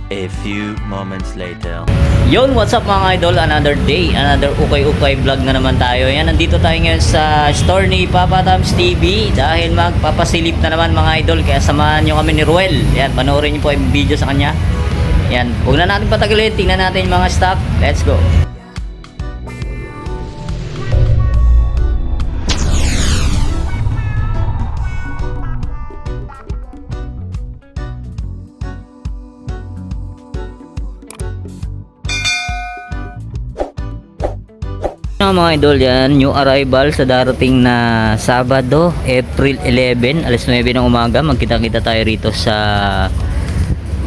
A few moments later. Yon, what's up mga idol? Another day, another ukay-ukay vlog na naman tayo. Yan, nandito tayo ngayon sa store ni Papa Tams TV dahil magpapasilip na naman mga idol. Kaya samahan nyo kami ni Ruel. Yan, panoorin nyo po yung video sa kanya. Yan, huwag na natin patagalin. Tingnan natin yung mga stock. Let's go. Mga idol, yan new arrival sa darating na Sabado, April 11, alas 9 ng umaga. Magkita-kita tayo rito sa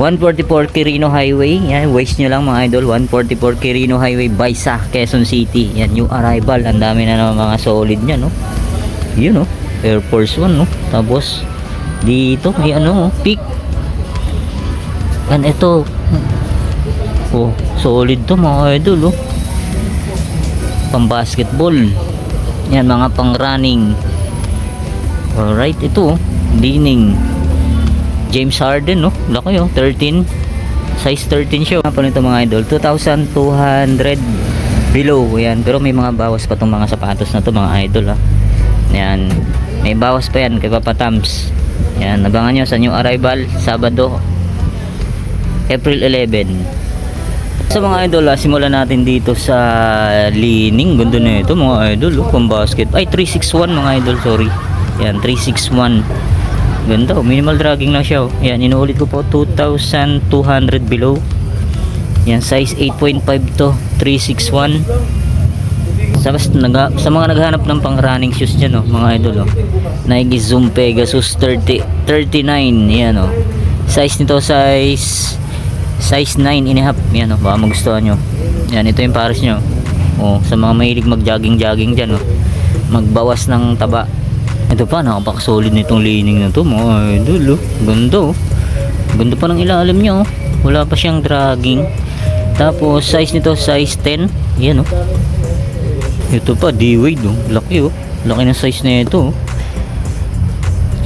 144 Quirino Highway. Yan, waste nyo lang mga idol, 144 Quirino Highway, Baisa, Quezon City. Yan, new arrival. Ang dami na naman mga solid nya, no? Yun, no? Air Force 1, no? Tapos dito may ano, peak. Yan, ito. Oh, solid to mga idol, oh. Pang basketball, yan, mga pang running. Alright, ito lining James Harden, no? Laki, oh, 13, size 13 siya. Ano nito mga idol, 2,200 below. Yan, pero may mga bawas pa tong mga sapatos na to mga idol, ha. Yan, may bawas pa yan kay Papa Tams. Yan, abangan nyo sa new arrival Sabado, April 11. Sa mga idol, simulan natin dito sa lining. Ganda na ito mga idol, oh, pang basket. Ay, 361 mga idol, sorry. Yan, 361. Ganda, oh, minimal dragging lang siya, oh. Yan, inuulit ko po, 2,200 below. Yan, size 8.5 to, 361. Sa mga naghahanap ng pang running shoes dyan, oh, mga idol, oh. Nike Zoom Pegasus 39. Yan, oh. Size nito, size 9.5. Yan, oh, baka magustuhan nyo. Yan, ito yung pares nyo, oh, sa mga mahilig mag jogging dyan, oh, magbawas ng taba. Ito pa, nakapakasolid nitong lining na to mga idol, oh. Ganda, oh. Ganda pa ng ilalim nyo, oh. Wala pa siyang dragging. Tapos size nito, size 10. Yan, oh. Ito pa, D-Wade, oh. Laki, oh. Laki ng size na ito, oh.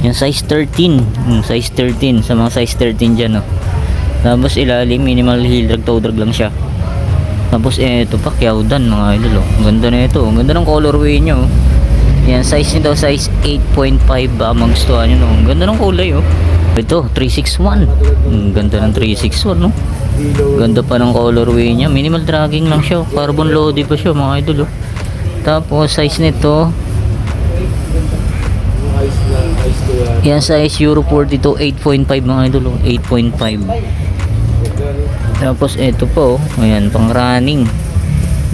Yan, size 13. Size 13, sa mga size 13 dyan, oh. Tapos ilalim, minimal heel drag, toe drag lang siya. Tapos eto pa, Kyaudan mga idol, oh. Ganda na ito, ganda ng colorway nyo, oh. Yan, size nito, size 8.5. Baka magustuhan nyo, no? Ganda ng kulay, oh. Ito, 361. Ganda ng 361, no? Ganda pa ng colorway nya. Minimal dragging lang siya, oh. Carbon loaded pa siya mga idol, oh. Tapos size nito, yan, size Euro 42, 8.5 mga idol, oh. 8.5. Tapos ito po, ayan, pang running,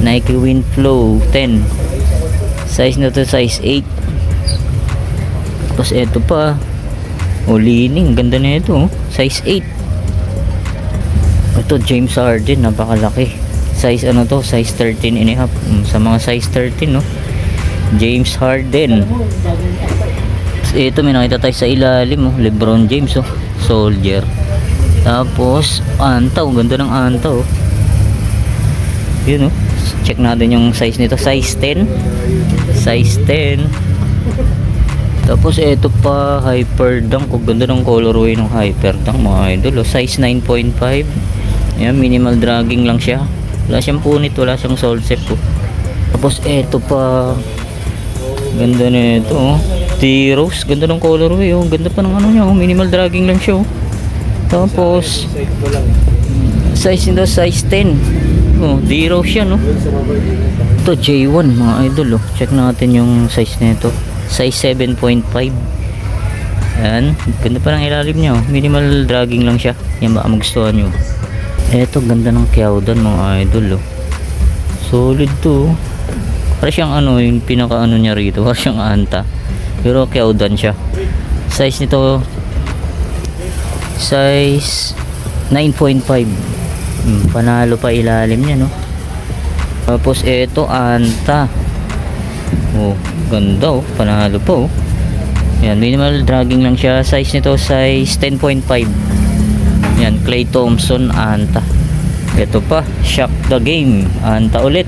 Nike Windflow 10. Size na to, size 8. Tapos ito pa, lining, ganda na ito, oh. Size 8. Ito, James Harden, napakalaki. Size ano to, size 13.5. Sa mga size 13, no? James Harden. Ito, may nakita tayo sa ilalim, oh. LeBron James, oh. Soldier. Tapos Anta, oh. Ganda ng Anta, oh. Yun, oh. Check natin yung size nito, size 10. Size 10. Tapos ito pa, Hyperdunk, oh. Ganda ng colorway ng Hyperdunk mga idol, oh. Size 9.5. Ayan, minimal dragging lang siya. Wala siyang punit, wala siyang sole set, oh. Tapos ito pa, ganda na ito, oh. T-Rose, ganda ng colorway, oh. Ganda pa ng ano niya, oh. Minimal dragging lang siya, oh. Tapos size nito, size 10. Oh, D-Rose siya, no? Ito, J1 mga idol, oh. Check natin yung size nito. Size 7.5. Yan, ganda pa ng ilalim niya, oh. Minimal dragging lang siya. Yan, baka magustuhan nyo. Ito, ganda ng Kyaudan mga idol, oh. Solid to, oh. Para siyang ano, yung pinaka ano niya rito, para siyang Anta. Pero Kyaudan siya. Size nito, size 9.5. Panalo pa ilalim niya, no? Tapos ito, Anta. Oh, ganda, oh. Panalo pa, oh. Yan, minimal dragging lang siya. Size nito, size 10.5. Yan, Klay Thompson, Anta. Ito pa, Shock the Game, Anta ulit.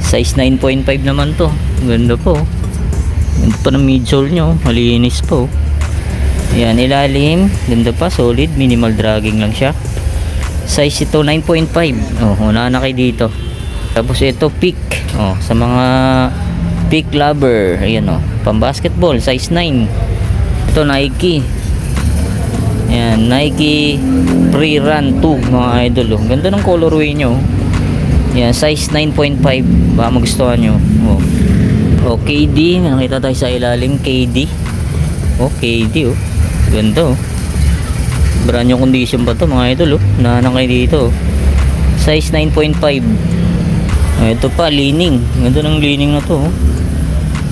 Size 9.5 naman to. Ganda po, oh. Ganda pa ng midsole nyo, malinis po. Yan, ilalim, ganda pa, solid, minimal dragging lang siya. Size ito 9.5. Oh, una na kayo dito. Tapos ito peak. Oh, sa mga peak lover, ayan oh, pang basketball, size 9. Ito Nike. Ayan, Nike Pre-Run 2 mga idol oh. Ganda ng colorway nyo. Ayan, size 9.5. Baka magustuhan nyo. Oh. Oh, KD, nakita tayo sa ilalim, KD. Oh, KD oh. Ganda oh. Brand new condition pa to mga idol oh. Nahanang kayo dito oh. Size 9.5. Ito pa, leaning. Ganda ng leaning na to oh.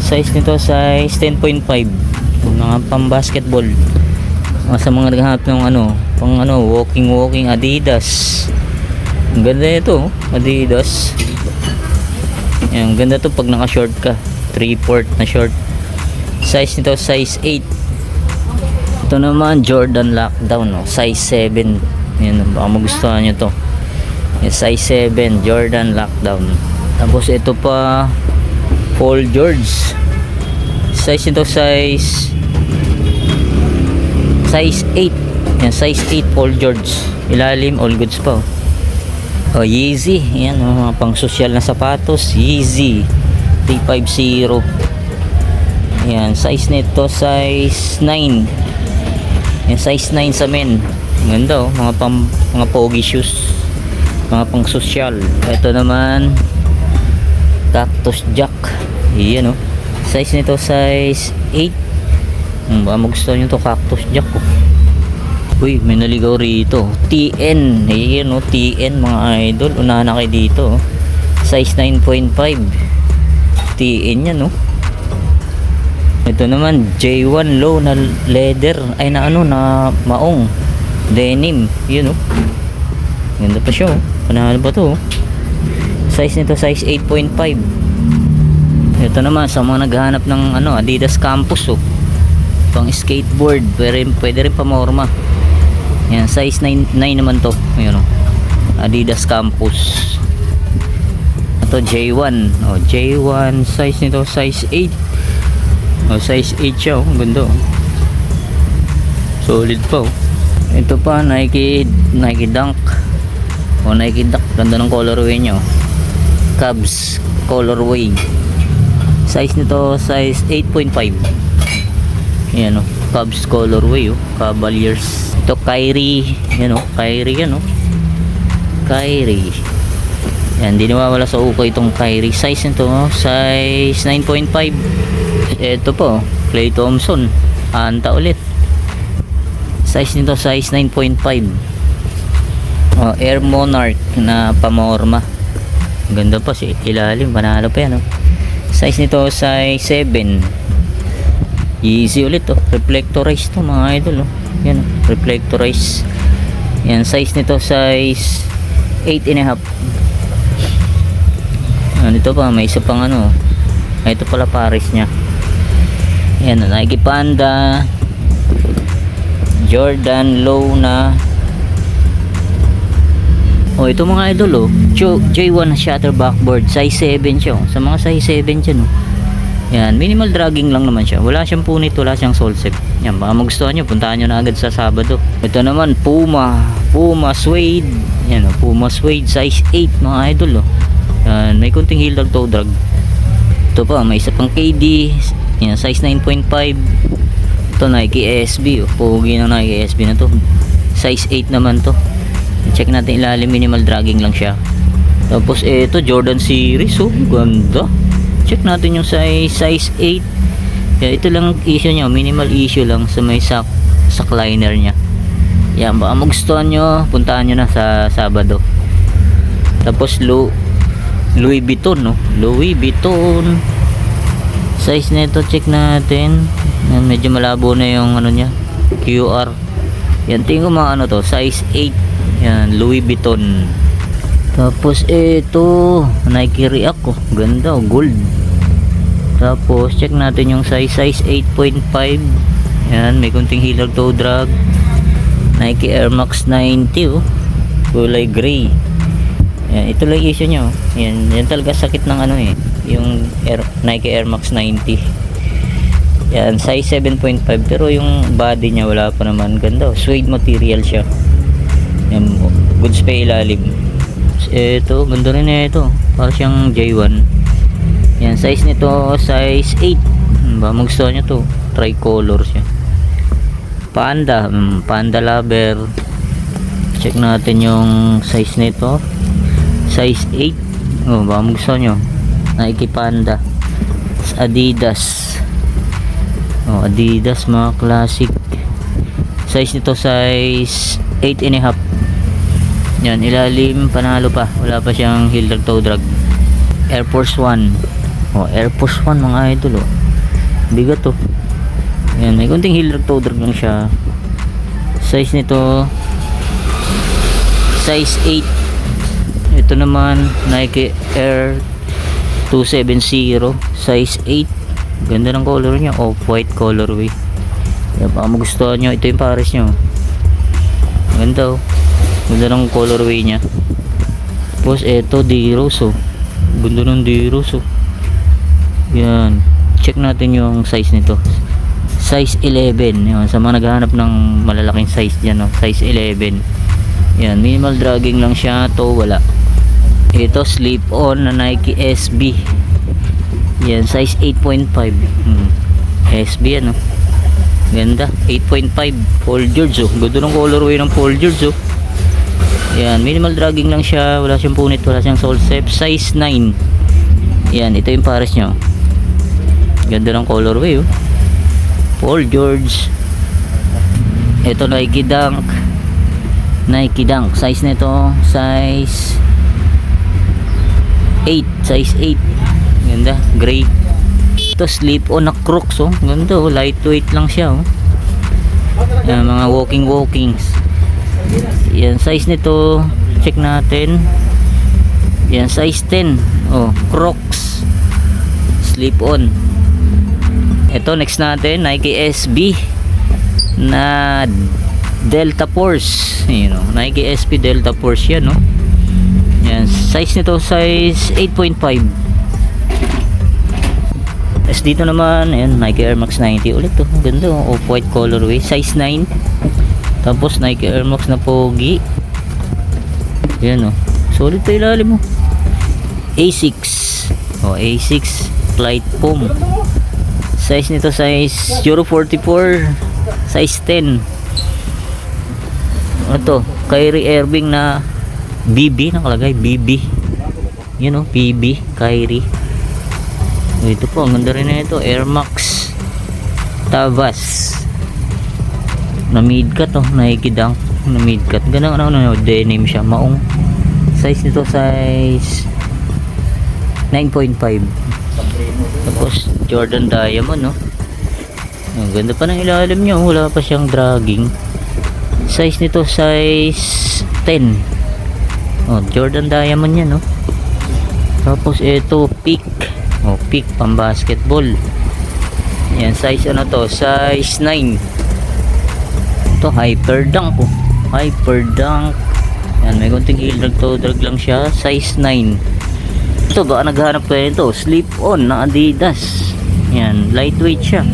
Size nito size 10.5. Mga pang basketball. Sa mga naghahanap ng ano, pang ano, walking Adidas. Ang ganda ito oh. Adidas. Yan, ganda to pag naka short ka, 3/4 na short. Size nito size 8. Ito naman Jordan Lockdown oh. Size 7. Yan, baka magustuhan nyo to. Yan, size 7 Jordan Lockdown. Tapos ito pa Paul George. Size nito size 8. Yan, size 8 Paul George. Ilalim all goods pa oh. Oh, Yeezy. Yan oh, mga pang social na sapatos. Yeezy 350. Yan, size nito size 9. Yan, size 9 sa men. Ganda oh, mga pogi shoes. Mga pang social. Ito naman Cactus Jack. Yan oh. Size nito size 8. Baka magustuhan nyo to Cactus Jack oh. Uy, may naligaw rito. TN. Ayan o, TN mga idol. Unahan na kayo dito. Size 9.5. TN yan o. Ito naman, J1 low na leather. Ay na ano, na maong. Denim. Yun o. Ganda pa siya o. Unahan ba to o. Size nito, size 8.5. Ito naman, sa mga naghahanap ng ano, Adidas Campus o. Pang skateboard. Pwede rin pamorma. Yan, size 9 naman to. Ayun oh. Adidas Campus. Ito J1. Oh, J1 size nito size 8. Oh, size 8 siya oh. Ganda oh. Solid pa oh. Ito pa Nike Dunk. Oh, Nike Dunk. Ganda ng colorway niya oh. Cubs colorway. Size nito size 8.5. Yan oh. Cubs colorway oh. Cavaliers. Ito Kyrie. Yan oh. Kyrie yan oh. Kyrie. Yan, di nawawala sa uko itong Kyrie. Size nito oh. Size 9.5. Ito po Klay Thompson. Anta ulit. Size nito size 9.5. Oh, Air Monarch na pamorma. Ganda pa si ilalim. Panalo pa yan oh. Size nito size 7. Easy ulit oh. Reflectorize to mga idol oh. Yan oh. Reflectorize. Yan, size nito size 8.5. Ito pa, may isa pang ano. Ito pala Paris nya. Yan, Nike Panda. Jordan low na. Oh, ito mga idol oh. J1 shutter backboard. Size 7 siya oh. Sa mga size 7 dyan oh. Yan, minimal dragging lang naman siya. Wala siyang punit, wala siyang sole set. Yan, baka magustuhan nyo, puntahan nyo na agad sa Sabado. Ito naman, Puma Suede. Yan, oh, Puma Suede, size 8 mga idol. Oh. Yan, may kunting heel toe drag. Ito pa, may isa pang KD. Yan, size 9.5. Ito, Nike SB. Oh. Pogi ng Nike SB na to. Size 8 naman to. Check natin ilalim, minimal dragging lang siya. Tapos, ito, Jordan Series. Oh, ganda. Check natin yung size 8. Kaya ito lang issue niya, minimal issue lang sa may sack liner niya. Yan, baka magustuhan nyo, puntahan nyo na sa Sabado. Tapos Louis Vuitton no? Louis Vuitton. Size nito check natin. Yan, medyo malabo na yung ano niya, QR. Yan, tingin ko mga ano to, size 8. Yan, Louis Vuitton. Tapos ito Nike React oh. Ganda oh, gold. Tapos check natin yung size 8.5. Yan, may kunting heel toe drag. Nike Air Max 90 oh. Kulay gray. Yan, ito lang issue nyo. Yan talaga sakit ng ano eh. Yung Nike Air Max 90. Yan, size 7.5. Pero yung body niya wala pa naman. Ganda oh. Suede material siya. Yan, goods pa ilalim. Ito, ganda rin na ito. Para siyang J1. Yan, size nito, size 8. Ba, magustuhan nyo to. Tricolor siya. Panda, panda lover. Check natin yung size nito. Size 8. Oh, ba, magustuhan nyo. Nike Panda. Adidas. Oh, Adidas, mga classic. Size nito, size 8 and a half. Yan, ilalim, panalo pa. Wala pa siyang heel drag, toe drag. Air Force 1. Oh, Air Force 1 mga idol, oh. Bigat to. Yan, may konting heel drag, toe drag lang siya. Size nito, size 8. Ito naman, Nike Air 270, size 8. Ganda ng color niya, off-white colorway. Yan, baka magustuhan nyo. Ito yung pares nyo. Ganda, oh. Ganda ng colorway niya. Tapos eto, D-Rose, oh. Ganda ng D-Rose, oh. Yan. Check natin yung size nito. Size 11. Yan. Sa mga naghahanap ng malalaking size dyan, oh. Size 11. Yan. Minimal dragging lang siya. To wala. Ito, slip-on na Nike SB. Yan. Size 8.5. SB, ano. Ganda. 8.5. Paul George, oh. Ganda ng colorway ng Paul George, oh. Yan, minimal dragging lang siya, wala siyang punit, wala siyang sole step, size 9. Yan, ito yung pares nyo. Ganda ng colorway, oh. Paul George. Ito, Nike Dunk. Nike Dunk, size nito, size 8, size 8. Ganda, gray. Ito, slip-on na Crocs, oh. Ganda, oh, lightweight lang siya, oh. Yan, mga walkings. Yan, size nito, check natin. Yan, size 10. Oh, Crocs. Slip on. Ito, next natin, Nike SB na Delta Force. You know, Nike SB Delta Force yan, no? Yan, size nito, size 8.5. As dito naman, ayan, Nike Air Max 90 ulit, oh. Ganda, oh, off-white colorway, size 9. Tapos Nike Air Max na pogi. Yan, oh. Solid pa ilalim mo. A6. Oh, A6 Flight Foam. Size nito, size Euro 44. Size 10. Ano to? Kyrie Irving na BB. Nakalagay BB. Yan, oh. BB. Kyrie. Ito po. Ang ganda rin na ito. Air Max Tavas. Na mid-cut, oh. Nike Dunk na mid-cut. Ganang ano, denim siya, maong. Size nito, size 9.5. Tapos Jordan Diamond, no. Ang ganda pa ng ilalim niya, wala pa siyang dragging. Size nito, size 10. Oh, Jordan Diamond yan, no. Tapos ito, Peak. Oh, Peak pang basketball. Yan, size ano to, size 9. Ito, Hyper Dunk, oh. Hyper Dunk. Yan, may konting heel drag, toe drag lang siya. Size 9. Ito, baka naghahanap kayo nito. Slip on na Adidas. Yan, lightweight siya.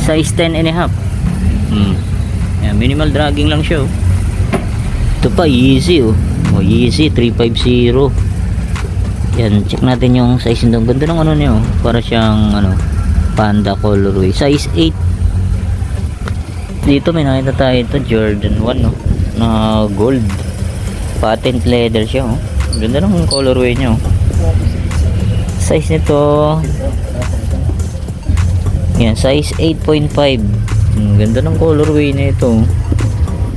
Size 10 and a half. Yan, minimal dragging lang siya, oh. Ito pa, Yeezy, oh. Oh, Yeezy 350. Yan, check natin yung size nito. Ganda ng ano niyo, oh. Para siyang ano, panda colorway. Size 8. Dito may nakita tayo ito, Jordan 1, no? Na gold. Patent leather siya, oh. Ganda ng colorway niya, oh. Size nito, yan, size 8.5. Ganda ng colorway na ito.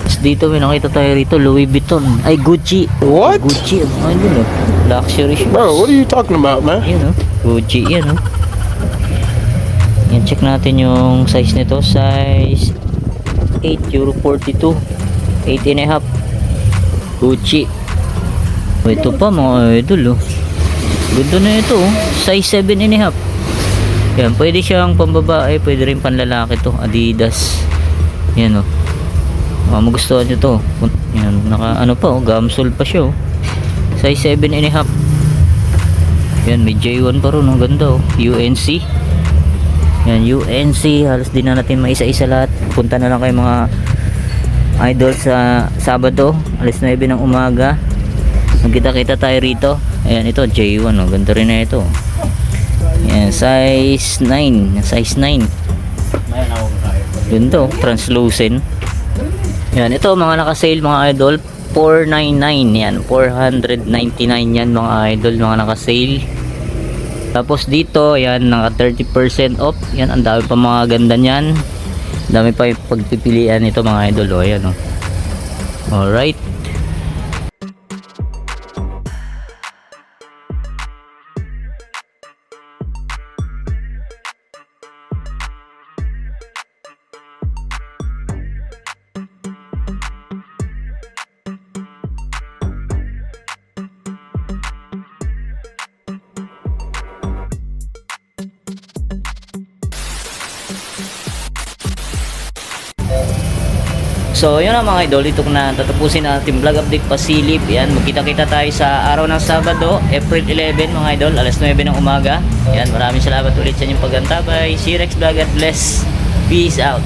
Tapos dito may nakita tayo rito, Louis Vuitton. Ay, Gucci. What? Gucci. Ay, yun, oh. Luxury shoes. Bro, what are you talking about, man? Yan, oh. Gucci, yan, oh. Yan, check natin yung size nito. Size 8, Euro 42. 8 and a half. Gucci. O, ito pa mga idol, oh. Ganda na ito, oh. Size 7 and a half. Yan, pwede siyang pambabae, pwede rin panlalaki to. Adidas. Yan, oh. Magustuhan nyo to. Yan, naka ano pa, oh. Gamsol pa siya, oh. Size 7 and a half. Yan, may J1 pa rin, ang ganda, oh. UNC. Yan, UNC. Halos din na natin maisa-isa lahat. Punta na lang kayo mga idol sa Sabado, alas 9 ng umaga. Magkita-kita tayo rito. Ayan, ito J1, oh. Ganda rin na ito. Ayan, size 9. Size 9. Ganda, oh. Translucent. Ayan, ito mga naka-sale mga idol. 499 yan. 499 yan mga idol, mga naka-sale. Tapos dito, ayan, naka 30% off. Yan, ang dami pa mga ganda niyan. Dami pa yung pagpipilian nito mga idol, oh. Ayan, oh. Alright. So yun na mga idol, ito na tatapusin natin vlog update pasilip. Yan, magkita-kita tayo sa araw ng Sabado, April 11 mga idol, alas 9 ng umaga. Yan, maraming salamat ulit sa inyong paggantabay. See you next vlog, God bless. Peace out.